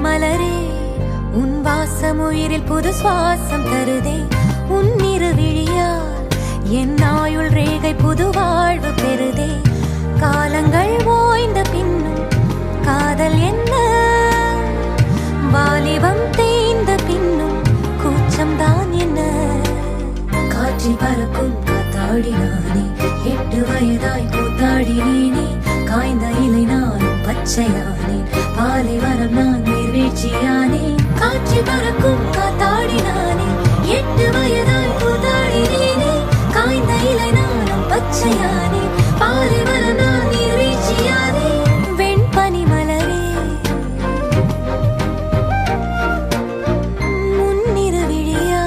மலரே உன் வாசம் உயிரில் புது சுவாசம் தருதே. உன் இரு விழியால் என் ஆயுள் ரேகை புது வாழ்வு பெறுதே. காலங்கள் ஓய்ந்த பின்னும் காதல் என்ன, வாலிபம் தேய்ந்த பின்னும் கூச்சம் தான் என்ன. காற்றில் பறக்கும் காத்தாடி நானே, 8 வயதாய் கூத்தாடினேனே. காய்ந்த இலை நானும் பச்சையானேன், பாலைவனம் நான் நீர்வீழ்ச்சியானேன். காற்றில் பறக்கும் காத்தாடி நானே, 8 வயதாய் கூத்தாடினேனே. காய்ந்த இலை நானும் பச்சையானேன், பாலைவனம் நான் நீர்வீழ்ச்சியானேன். வெண்பனி மலரே முன்னிரு விழியா,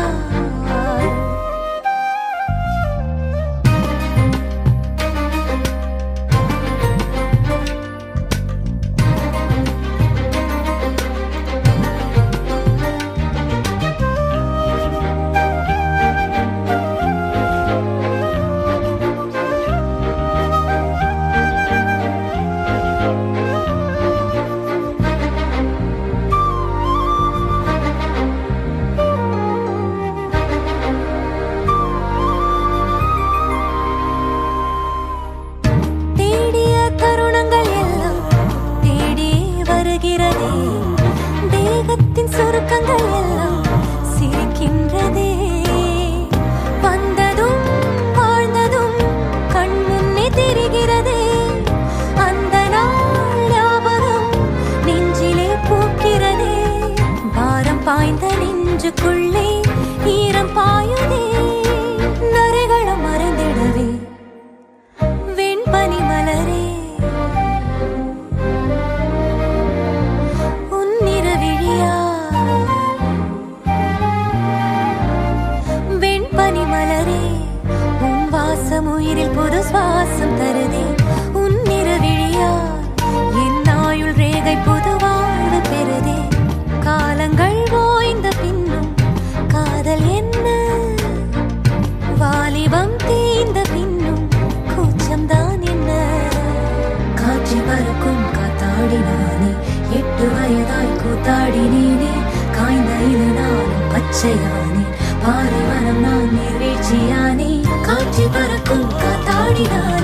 தேகத்தின் சுருக்கங்கள் எல்லாம் சிரிக்கின்றதே. வந்ததும் வாழ்ந்ததும் கண் முன்னே தெரிகிறதே. அந்த நாள் ஞாபகம் நெஞ்சிலே பூக்கிறதே. பாரம் பாய்ந்த நெஞ்சுக்குள்ளே ஈரம் பாயுதே. நரைகளும் மறந்திடவே வெண்பனி மலரே உயிரில் புது சுவாசம் தருதே. உன் இரு விழியால் என் ஆயுள் ரேகை புது வாழ்வு பெறுதே. காலங்கள் ஓய்ந்த பின்னும் காதல் என்ன, வாலிபம் தேய்ந்த பின்னும் கூச்சம்தான் என்ன. காற்றில் பறக்கும் காத்தாடி நானே, 8 வயதாய் கூத்தாடினேனே. காய்ந்த இலை நானும் பச்சையானேன், பாலைவனம் நான் நீர்வீழ்ச்சியானே. காற்றில் பறக்கும் காத்தாடி நானே,